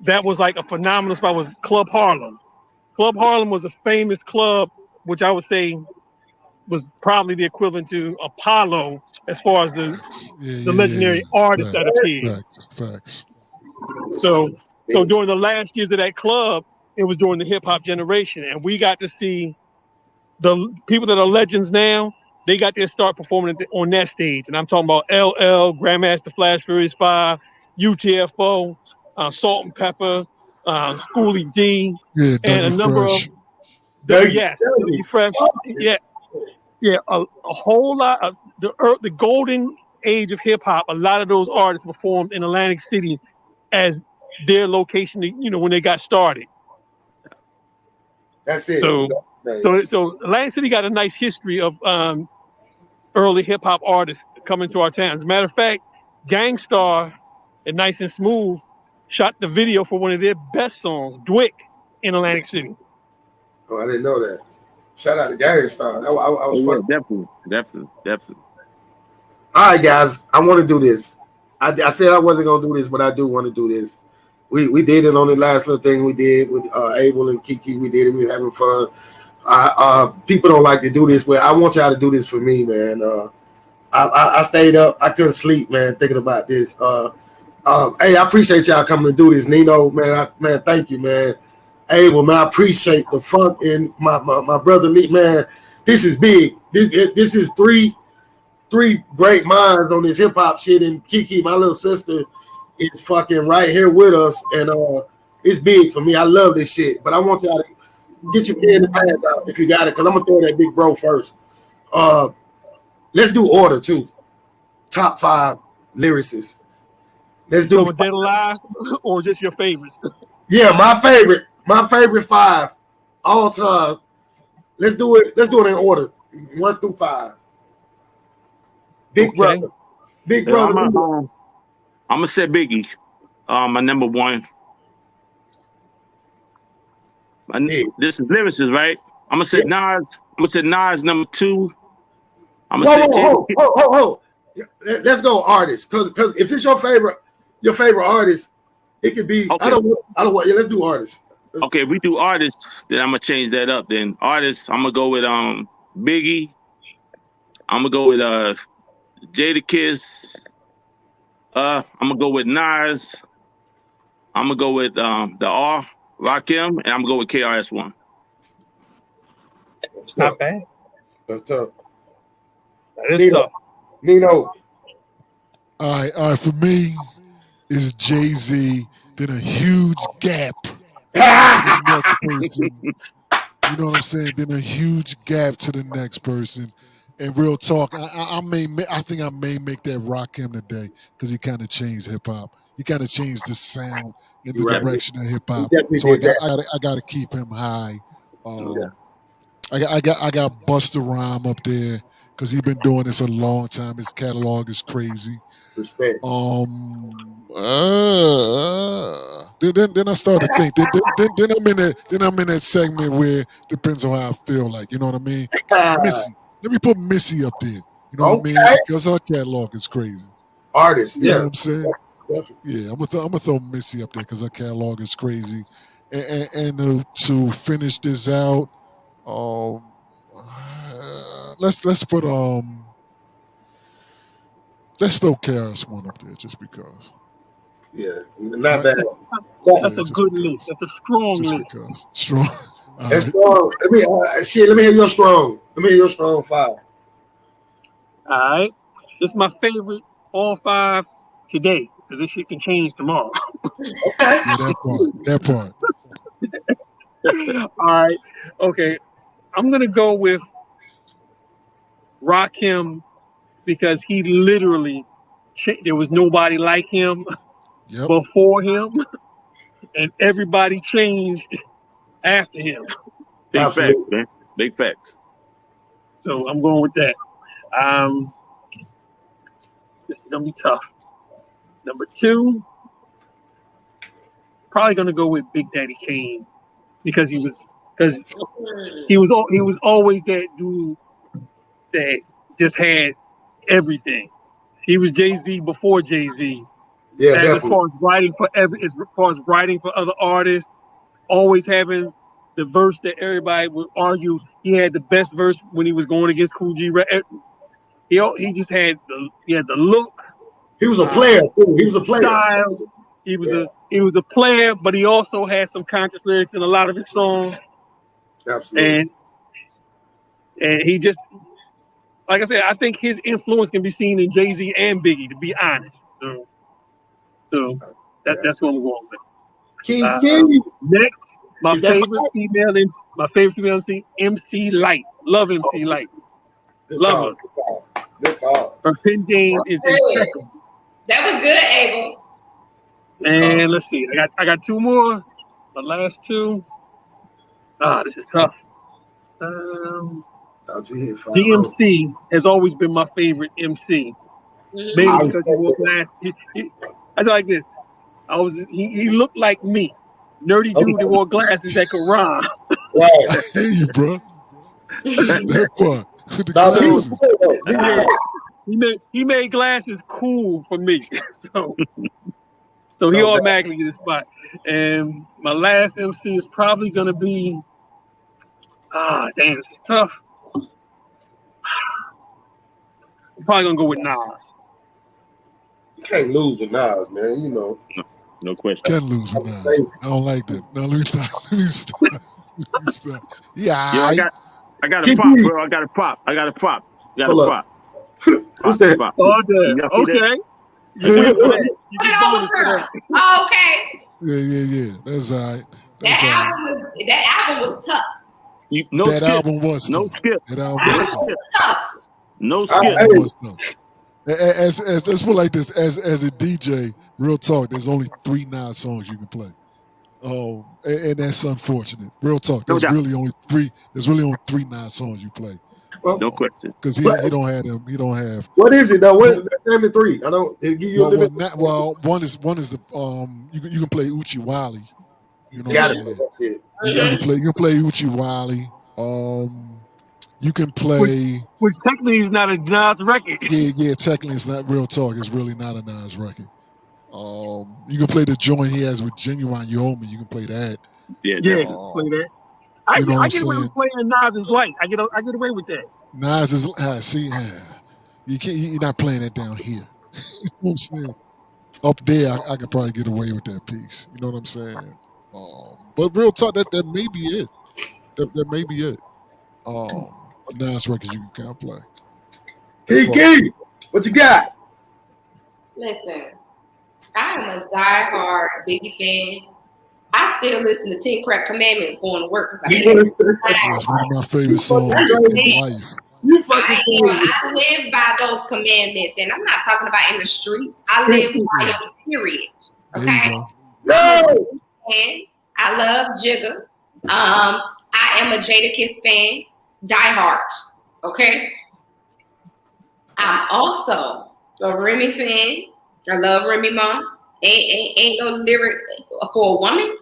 that was like a phenomenal spot was Club Harlem. Club Harlem was a famous club, which I would say was probably the equivalent to Apollo as far as the legendary artists that appeared. Facts. So during the last years of that club, it was during the hip hop generation, and we got to see the people that are legends now. They got to start performing on that stage, and I'm talking about LL, Grandmaster Flash Furious 5, UTFO, Salt and Pepper, Schoolie D, and a number of Dougie Fresh, a whole lot of the golden age of hip hop. A lot of those artists performed in Atlantic City as their location, when they got started. That's it. So Atlantic City got a nice history of early hip hop artists coming to our town. As a matter of fact, Gangstar and Nice and Smooth shot the video for one of their best songs, Dwick, in Atlantic City. Oh, I didn't know that. Shout out to Gangstar. I was Definitely. All right, guys, I want to do this. I said I wasn't gonna do this, but I do want to do this. We did it on the last little thing we did with Abel and Keke. We did it. We were having fun. People don't like to do this, but I want y'all to do this for me, man. I stayed up. I couldn't sleep, man, thinking about this. Hey, I appreciate y'all coming to do this. Nino, man, thank you, man. Abel, man, I appreciate the fun in my brother Lee, man. This is big. This is three great minds on this hip hop shit, and Keke, my little sister, is fucking right here with us, and it's big for me. I love this shit, but I want y'all to get your pen and pad out if you got it, because I'm gonna throw that big bro first. Let's do order too. Top 5 lyricists. Let's do Dead Alive or just your favorites? Yeah, my favorite 5 all time. Let's do it in order, 1 through 5. Big brother. I'm gonna say Biggie, my number 1. This is lyricist, right? I'm gonna say Nas. I'm gonna say Nas number 2. I'm gonna say Whoa. Let's go artist, because if it's your favorite artist, it could be. Okay. I don't want. Yeah, let's do artists. Okay, if we do artists, then I'm gonna change that up. Then artists, I'm gonna go with Biggie. I'm gonna go with Jadakiss. I'm gonna go with Nas. I'm gonna go with the R, Rakim, and I'm gonna go with KRS-One. That's not bad. That's tough. That is tough. Nino. All right. For me, it's Jay-Z. Then a huge gap to the next person. You know what I'm saying? Then a huge gap to the next person. And real talk, I think I may make that Rakim today, because he kind of changed hip hop. He kind of changed the sound in the direction of hip hop. So I got to keep him high. I got Busta Rhyme up there, because he's been doing this a long time. His catalog is crazy. Respect. Then I start to think. Then I'm in that segment where it depends on how I feel. Like, you know what I mean? Missy. Let me put Missy up there. You know what I mean? Because her catalog is crazy. Artist, you know what I'm saying? Yeah, I'm gonna throw Missy up there because her catalog is crazy. And to finish this out, let's put let's throw KRS-One up there just because. Yeah, not bad. That's a good list. That's a strong list. Because. Strong. That's strong. Let me hear your strong. Let me hear your strong 5. All right. This is my favorite, all 5 today, because this shit can change tomorrow. That part. All right. Okay. I'm gonna go with Rakim because he literally there was nobody like him before him, and everybody changed after him. Big facts, man. Big facts. So I'm going with that. This is gonna be tough. Number 2, probably gonna go with Big Daddy Kane because he was always that dude that just had everything. He was Jay-Z before Jay-Z. Yeah, as definitely. far as writing for other artists, always having the verse that everybody would argue he had the best verse when he was going against Cool G. He just had the look. He was a player too. He was a player. Style. He was a player, but he also had some conscious lyrics in a lot of his songs. Absolutely. And he just, like I said, I think his influence can be seen in Jay-Z and Biggie, to be honest. So that's what I'm going with. Next, my favorite female MC, MC Light. Love MC Light. Love her. Good call. Her pen game is impeccable. That was good, Abel. And let's see, I got 2 more. The last 2. This is tough. DMC has always been my favorite MC. Mainly because he wore glasses. I like this. He looked like me. Nerdy dude that wore glasses that could rhyme. Right. Hey, bro. That part. With the glasses. He made glasses cool for me. So he automatically gets a spot. And my last MC is probably gonna be this is tough. I'm probably gonna go with Nas. You can't lose with Nas, man. You know. No question. Can't lose with Nas. I don't like that. No, let me stop. Yeah. Yo, I got a prop, bro. I got a prop. You got a prop. What's that? Okay. Okay. Yeah. That's all right. That album was tough. That album was no tough. skip. That album was tough. No skip. As let's put it like this: as a DJ, real talk. There's only 3 Nas songs you can play. And that's unfortunate. Real talk. There's really only 3. There's really only 3 Nas songs you play. No question. Because he don't have them. He don't have. What is it though? What name the 3? I don't give you. One is the you can play Uchi Wally. You know what I'm saying? You can play Uchi Wally. You can play, which technically is not a Nas record. Yeah. Technically, it's not real talk. It's really not a Nas record. You can play the joint he has with Genuine Yomi. You can play that. Yeah, play that. I get away with playing Nas's Light. I get away with that. Nas is you can't. You're not playing that down here. You know what I'm saying? Up there, I could probably get away with that piece. You know what I'm saying? But real talk, that may be it. That may be it. Nas records you can kind of play. Keke, what you got? Listen, I am a diehard Biggie fan. I still listen to 10 Crack Commandments going to work. That's one of my favorite songs in life. I live by those commandments, and I'm not talking about in the streets. I live by them, period. Okay? No! And I love Jigga. I am a Jadakiss fan, diehard. Okay? I'm also a Remy fan. I love Remy Ma. Ain't no lyric for a woman.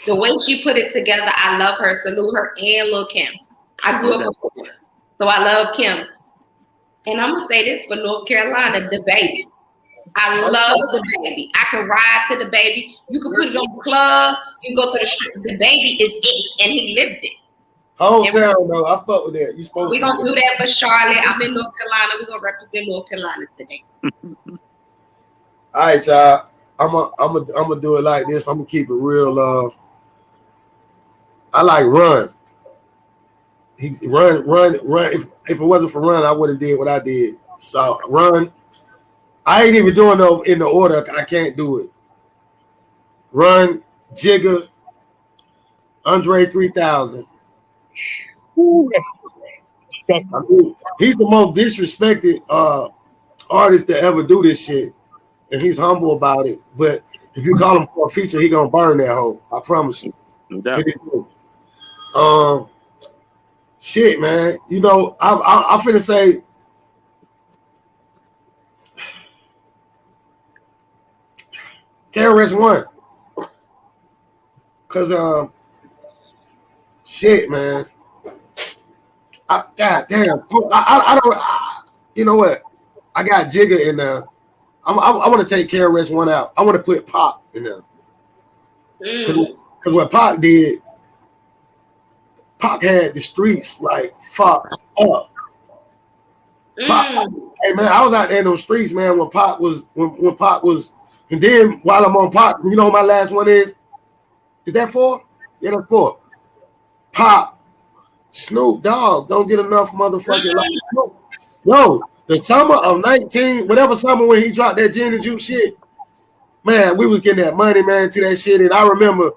The way she put it together, I love her. Salute her and Lil' Kim. I grew up with her, so I love Kim. And I'm gonna say this for North Carolina, the baby. I love the baby. I can ride to the baby. You can put it on the club. You can go to the street. The baby is it, and he lived it. Hometown though, I fuck with that. You supposed we gonna do that for Charlotte. I'm in North Carolina. We're gonna represent North Carolina today. All right, y'all. I'm gonna do it like this. I'm gonna keep it real. I like Run. Run. If it wasn't for Run, I would have did what I did. So Run. I ain't even doing no in the order. I can't do it. Run, Jigga, Andre 3000, Ooh, that's I mean, he's the most disrespected artist to ever do this shit, and he's humble about it. But if you call him for a feature, he gonna burn that hole. I promise you. No doubt. Shit, man. You know, I'm finna say. KRS One, cause shit, man. God damn, I don't. You know what? I got Jigga in there. I want to take KRS One out. I want to put Pac in there. Cause what Pac did, Pac had the streets like fucked up. Pac, hey man, I was out there in those streets, man. When Pac was, when Pac was. And then while I'm on Pac, you know what my last one is? Is that 4? Yeah, that's 4. Pac, Snoop Dogg don't get enough motherfucking love. Yo, the summer of 19, whatever summer when he dropped that gin and juice shit, man, we was getting that money, man, to that shit. And I remember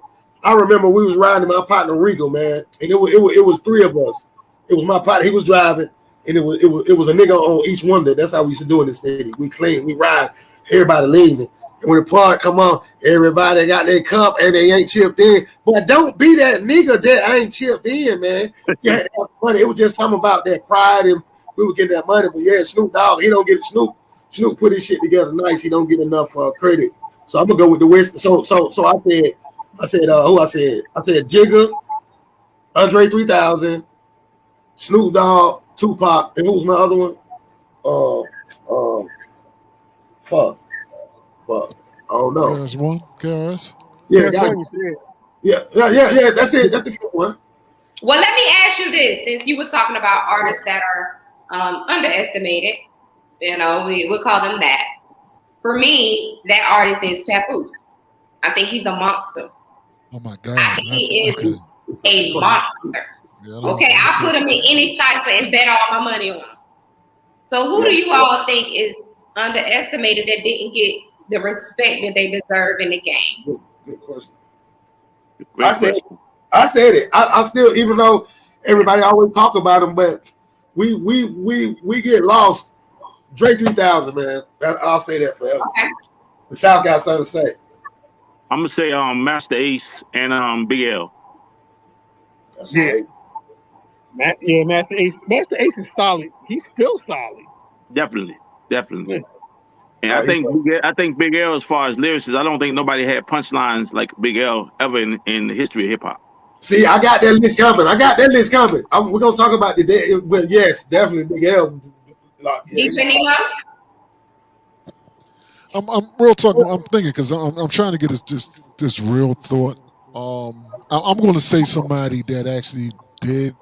we was riding my partner Regal, man, and it was 3 of us. It was my partner, he was driving, and it was a nigga on each one. That's how we used to do in the city. We clean, we ride, everybody leaving. When the part come on, everybody got their cup and they ain't chipped in. But don't be that nigga that ain't chipped in, man. Yeah, that money. It was just something about that pride, and we were getting that money. But yeah, Snoop Dogg, he don't get it. Snoop put his shit together nice. He don't get enough credit. So I'm gonna go with the West. So I said who I said Jigga, Andre 3000, Snoop Dogg, Tupac, and who was my other one? Fuck. Oh no. KRS One, KRS. Yeah, yeah. That's it. That's the fifth one. Well, let me ask you this: since you were talking about artists that are underestimated, you know, we'll call them that. For me, that artist is Papoose. I think he's a monster. Oh my God. He is a monster. Yeah, okay, I put him in any cipher and bet all my money on him. So who do you all think is underestimated that didn't get the respect that they deserve in the game? Good question. I said it. I still, even though everybody always talk about him, but we get lost. Dre 3000, man. I'll say that forever. Okay. The South got something to say. I'm gonna say Master Ace and Big L. That's right. Master Ace. Master Ace is solid. He's still solid. Definitely. And I think Big L, as far as lyricists, I don't think nobody had punchlines like Big L ever in the history of hip hop. See, I got that list coming. We're gonna talk about the day, but yes, definitely Big L. DjLeon? I'm real talking. I'm thinking because I'm trying to get this real thought. I'm going to say somebody that actually did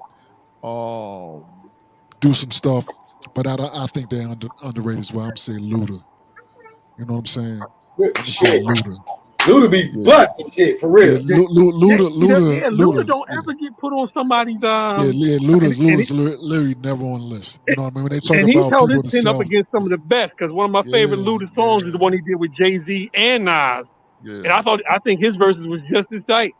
do some stuff, but I think they're underrated as well. I'm saying Luda. You know what I'm saying? Luda be busting shit for real. Yeah, Luda don't ever get put on somebody's. Luda's literally never on the list. You know what I mean? When they talk and about he people held his pin up against some of the best, because one of my favorite Luda songs is the one he did with Jay-Z and Nas. Yeah. And I think his verses was just as tight.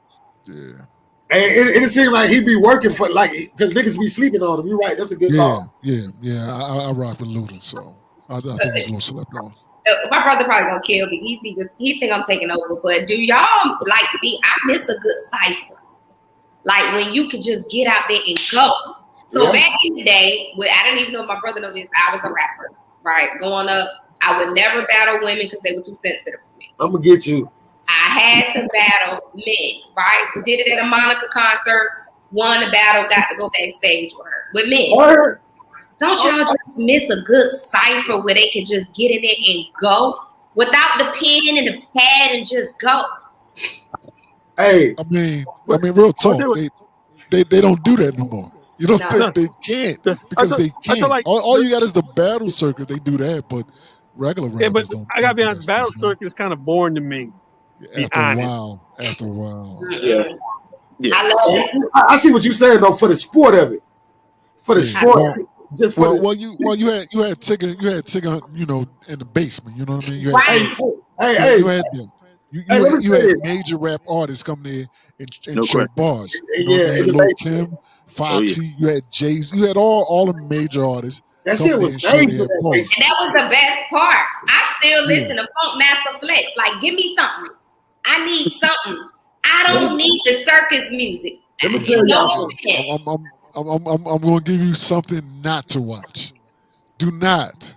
Yeah. And it seemed like he'd be working for because niggas be sleeping on him. You're right. That's a good call. Yeah. I rock with Luda, so I think he's a little slept on. My brother probably gonna kill me. He think I'm taking over, but do y'all like me? I miss a good cipher, like when you could just get out there and go. So back in the day, I didn't even know if my brother knew this. I was a rapper, right? Growing up, I would never battle women because they were too sensitive for me. I'm gonna get you. I had to battle men, right? Did it at a Monica concert, won the battle, got to go backstage with men. Don't y'all just miss a good cipher where they can just get in there and go without the pen and the pad and just go? Hey, I mean, real talk. They don't do that no more. You know, they can't because they can't. Like, all you got is the battle circuit. They do that, but regular rappers don't. I gotta be honest. Battle circuit is kind of boring to me. After a while. Yeah. I love it. I see what you're saying though. For the sport of it, for the sport. Just for you had Tigger, you know, in the basement. You know what I mean? You had major rap artists come there and show bars. You know, Lil Kim, Foxy, you had Jay-Z, you had all the major artists. That shit was made for that. And that was the best part. I still listen to Funk Master Flex. Like, give me something. I need something. I don't need the circus music. Let me tell y'all. I'm going to give you something not to watch. Do not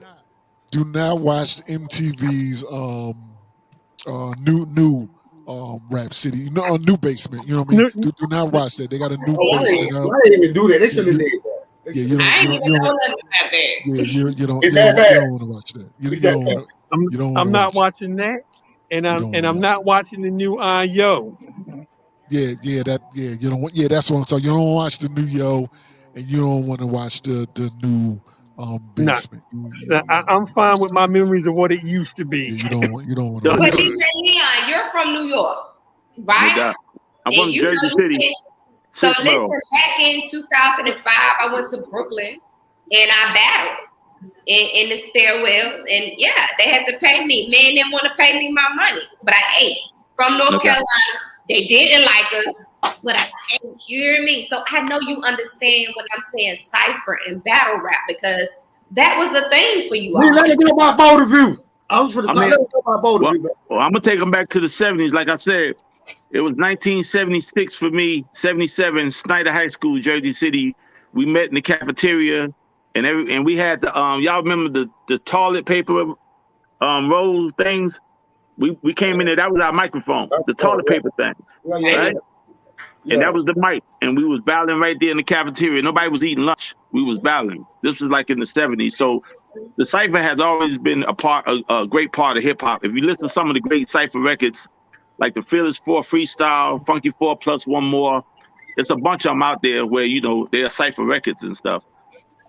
watch MTV's new Rap City, new basement. You know what I mean? Do not watch that. They got a new basement. I didn't even do that. They should have did that. Yeah, you don't want to watch that. I'm not watching that, and I'm not watching the new Yo. That's what I'm talking. You don't watch the new Yo, and you don't want to watch the new basement. I'm fine with my memories of what it used to be. You don't want to. But DjLeon, you're from New York, right? I'm from Jersey City. So listen, back in 2005, I went to Brooklyn and I battled in the stairwell. And yeah, they had to pay me. Men didn't want to pay me my money, but I ate. From North Carolina, they didn't like us, but I ate. You hear me? So I know you understand what I'm saying, cypher and battle rap, because that was the thing for you all. Let me go by both of you. I was for the time. Let me go by both of you. Well, I'm going to take them back to the 70s. Like I said, it was 1976 for me, 77, Snyder High School, Jersey City. We met in the cafeteria, and we had the y'all remember the toilet paper roll things? We came in there, that was our microphone, the toilet paper things. Right? Yeah. And that was the mic. And we was battling right there in the cafeteria. Nobody was eating lunch. We was battling. This was like in the 70s. So the cypher has always been a great part of hip hop. If you listen to some of the great cypher records, like the Fearless 4 Freestyle, Funky 4 plus one more. There's a bunch of them out there where, they're cypher records and stuff.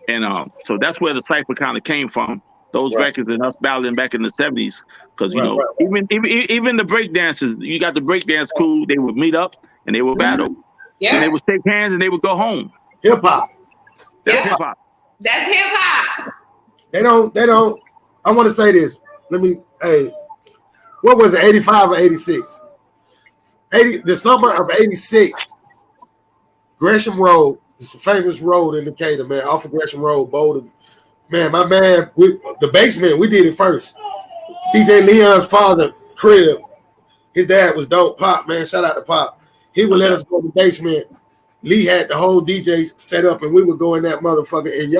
And so that's where the cypher kind of came from, those records and us battling back in the 70s. Because, even the break dancers, you got the break dance crew, they would meet up and they would battle. Yeah. And they would shake hands and they would go home. Hip hop. That's hip hop. That's hip hop. They don't, I want to say this. What was it, 85 or 86? The summer of 86, Gresham Road, it's a famous road in Decatur, man, off of Gresham Road, Boulder. Man, my man, the basement, we did it first. DjLeon's father, crib, his dad was dope. Pop, man, shout out to Pop. He would let us go to the basement. Lee had the whole DJ set up, and we would go in that motherfucker. And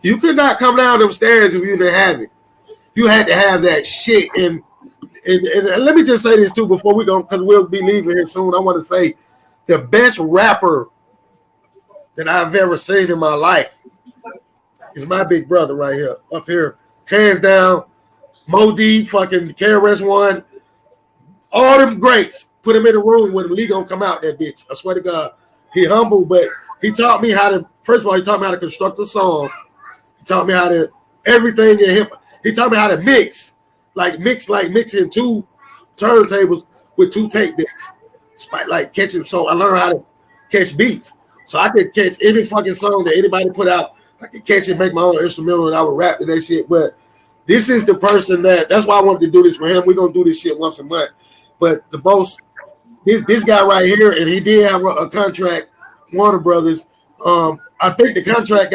you could not come down them stairs if you didn't have it. You had to have that shit. And let me just say this too before we go, because we'll be leaving here soon. I want to say the best rapper that I've ever seen in my life is my big brother right here, up here. Hands down, Modi, fucking KRS-One, all them greats. Put him in a room with him. Lee gonna come out that bitch. I swear to God. He humble, but he taught me how to, first of all, he taught me how to construct a song. He taught me how to, everything in hip. He taught me how to mix mixing two turntables with two tape decks. Like catching, so I learned how to catch beats. So I could catch any fucking song that anybody put out. I could catch it, make my own instrumental, and I would rap to that shit. But this is the person that's why I wanted to do this for him. We're gonna do this shit once a month. But the boss, this guy right here, and he did have a contract, Warner Brothers. I think the contract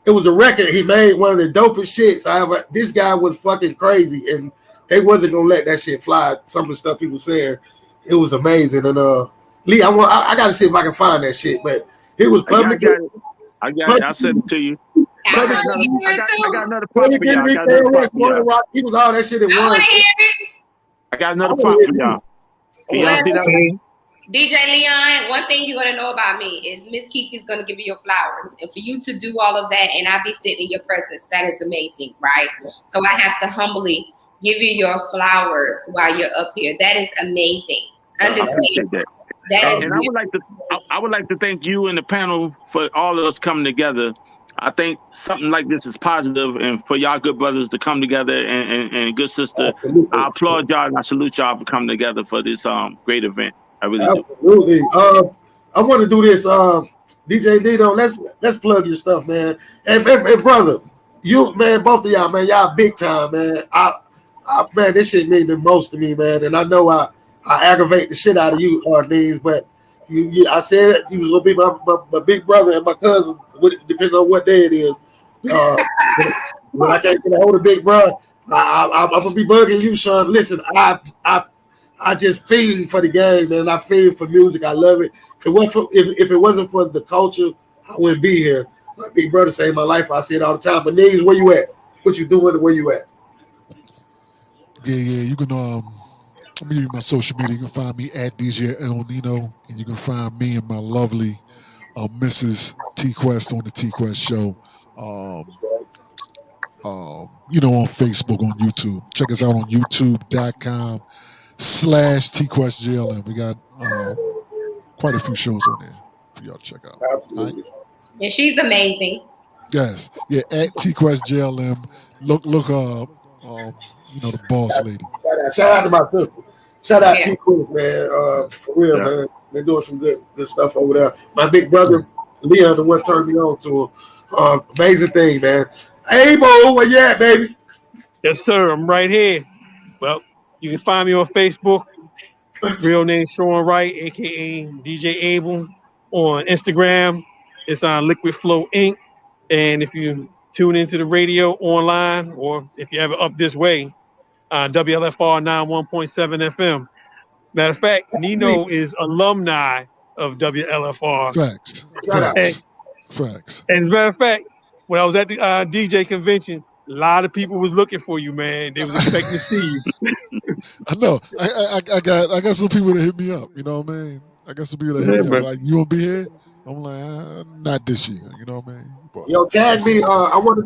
it was a record he made, one of the dopest shits. However, this guy was fucking crazy, and they wasn't gonna let that shit fly. Some of the stuff he was saying, it was amazing. And Lee, I gotta see if I can find that shit, but it was public. I got it. I'll send it to you. I got another prop for y'all. He was all that shit in one. I got another prop for y'all. Can y'all see that? DjLeon, one thing you're gonna know about me is Ms.Keke is gonna give you your flowers, and for you to do all of that, and I be sitting in your presence, that is amazing, right? So I have to humbly give you your flowers while you're up here. That is amazing. Understand that. And I would like to thank you and the panel for all of us coming together. I think something like this is positive, and for y'all good brothers to come together and good sister, I applaud y'all and I salute y'all for coming together for this great event. I really Absolutely. do. I want to do this. DJ Nino, let's plug your stuff, man. And brother, you man, both of y'all, man, y'all big time, man. Man, this shit mean the most to me, man. And I know I aggravate the shit out of you, Orleans, but I said you was gonna be my big brother and my cousin, depending on what day it is. When I can't get a hold of big brother, I'm gonna be bugging you, son. Listen, I just feed for the game, man. I feed for music. I love it. If it wasn't for the culture, I wouldn't be here. My big brother saved my life. I say it all the time. But Nils, where you at? What you doing? Where you at? Yeah. You can let me give you my social media. You can find me at DjLeon Nino, and you can find me and my lovely Mrs. T Quest on the T Quest show. On Facebook, on YouTube. Check us out on youtube.com/TQuestJLM. We got quite a few shows on there for y'all to check out. Absolutely. Right? And she's amazing. Yes. Yeah, at TQuestJLM. Look the boss lady. Shout out to my sister. Shout out Yeah. T Quest, man. For real, man. They're doing some good stuff over there. My big brother, Leon, the one turned me on to amazing thing, man. Hey, Bo, where you at, baby? Yes, sir. I'm right here. Well, you can find me on Facebook. Real name Sean Wright, aka DJ Abel. On Instagram, it's on Liquid Flow Inc. And if you tune into the radio online, or if you're ever up this way, WLFR 91.7 FM. Matter of fact, Nino is alumni of WLFR. Facts. And as a matter of fact, when I was at the DJ convention, a lot of people was looking for you, man. They was expecting to see you. I know. I got some people that hit me up. You know what I mean? I got some people that hit me up. Like, you gonna be here? I'm like, not this year. You know what I mean? But, Yo, tag me. I want to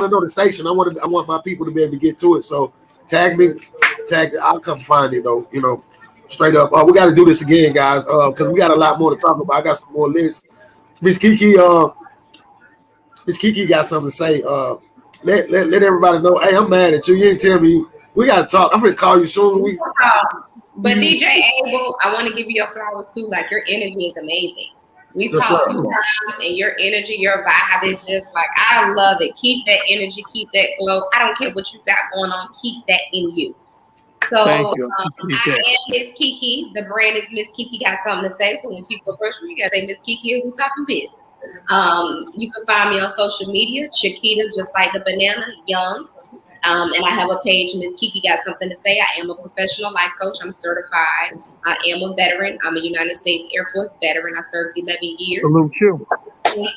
know the station. I want my people to be able to get to it. So tag me. I'll come find it though. Straight up. We got to do this again, guys. Because we got a lot more to talk about. I got some more lists. Ms.Keke, got something to say. Let everybody know. Hey, I'm mad at you. You ain't tell me. We got to talk. I'm going to call you soon. But DJ Abel, I want to give you your flowers too. Like, your energy is amazing. We talked 2 times, and your energy, your vibe is just like, I love it. Keep that energy, keep that glow. I don't care what you got going on. Keep that in you. So I am Ms.Keke. The brand is Ms.Keke Got Something to Say. So when people approach me, you got to say Ms.Keke, we talking business. You can find me on social media, Chiquita, just like the banana, young. And I have a page, Ms.Keke Got Something to Say. I am a professional life coach. I'm certified. I am a veteran. I'm a United States Air Force veteran. I served 11 years. Salute you. Thank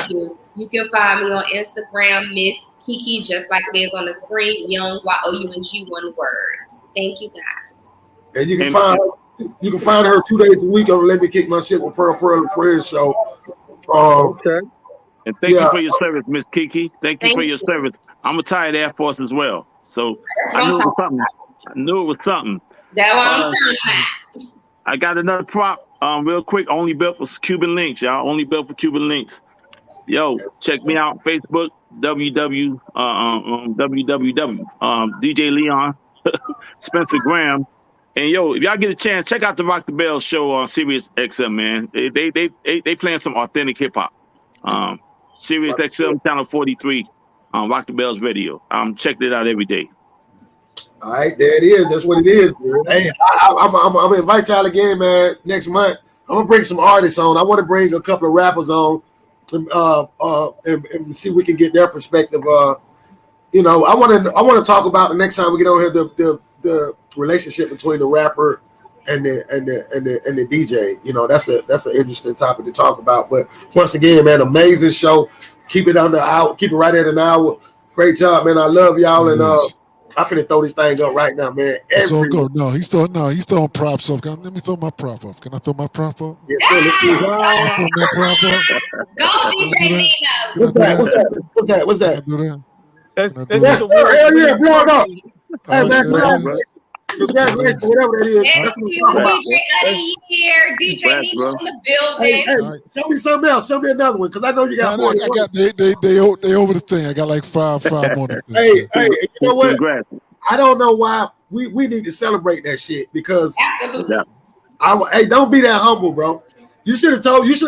you. You can find me on Instagram, Ms.Keke, just like it is on the screen, young, YOUNG, one word. Thank you, guys. And you can find her 2 days a week on Let Me Kick My Shit with Pearl and Friends show. Okay. And thank you for your service, Ms.Keke. Thank you for your service. I'm a retired Air Force as well. So I knew it was something. That's what I'm talking about. I got another prop real quick. Only built for Cuban links, y'all. Only built for Cuban links. Yo, check me out on Facebook, www, DjLeon, Spencer Graham. And yo, if y'all get a chance, check out the Rock the Bell show on Sirius XM, man. They playing some authentic hip hop. Sirius XM channel 43 on Rock the Bells Radio. Check it out every day. All right, there it is. That's what it is. Hey, I'm gonna invite y'all again, man. Next month, I'm gonna bring some artists on. I want to bring a couple of rappers on, and see if we can get their perspective. I want to talk about the next time we get on here the relationship between the rapper and the DJ. That's an interesting topic to talk about. But once again, man, amazing show. Keep it keep it right at an hour. Great job, man. I love y'all, and I'm finna throw this thing up right now, man. So go. No, he's throwing props up. Let me throw my prop up. Can I throw my prop up? Yeah, let's do Can I throw my prop up? Go, DJ Nino. What's that? Can I do that? That's Hell yeah, blow it up. Hey, man, congratulations, whatever that is. Thank you, DJ Eddie here, DJ Nino in the building. Hey, show me something else. Show me another one, because I know you got more. I got they over the thing. I got like five more. Hey, you know what? Congrats. I don't know why we need to celebrate that shit, because Absolutely. hey, don't be that humble, bro. You should have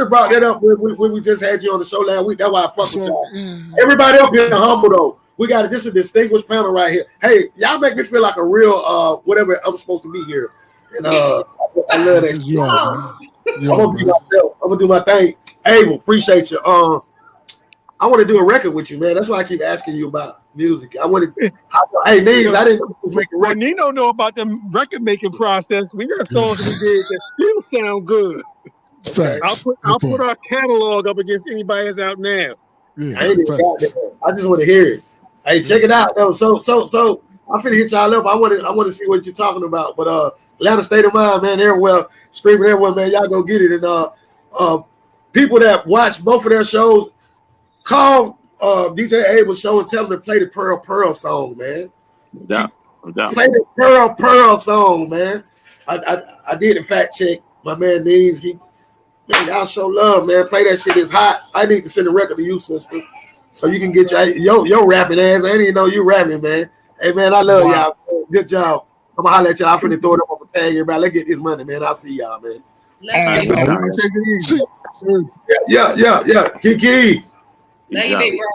brought that up when we just had you on the show last week. That's why I fuck with y'all. Everybody up here humble though. We got this is a distinguished panel right here. Hey, y'all make me feel like a real whatever I'm supposed to be here. And I love that shit. Yo, I'm gonna be myself. I'm gonna do my thing. Abel, appreciate you. I want to do a record with you, man. That's why I keep asking you about music. I want to. Hey, Neves, I didn't know you was making Well, records. Nino know about the record making process. We got songs we did that still sound good. Facts. I'll put our catalog up against anybody that's out now. Yeah, I ain't even got facts. that. I just want to hear it. Hey, check it out though. So I'm finna hit y'all up. I want to see what you're talking about. But Atlanta State of Mind, man, everywhere screaming everywhere, man. Y'all go get it. And people that watch both of their shows, call DJ Abel's show and tell him to play the Pearl song, man. No doubt. Play the Pearl song, man. I did a fact check. My man Neves, man, y'all show love, man. Play that shit. Is hot. I need to send a record to you, sister, so you can get your rapping ass. I didn't even know you rapping, man. Hey, man, I love y'all. Man. Good job. I'm gonna holler at y'all. I'm finna throw it up on the tag, everybody. Let's get this money, man. I'll see y'all, man. Love you, Yeah. Kiki. big bro.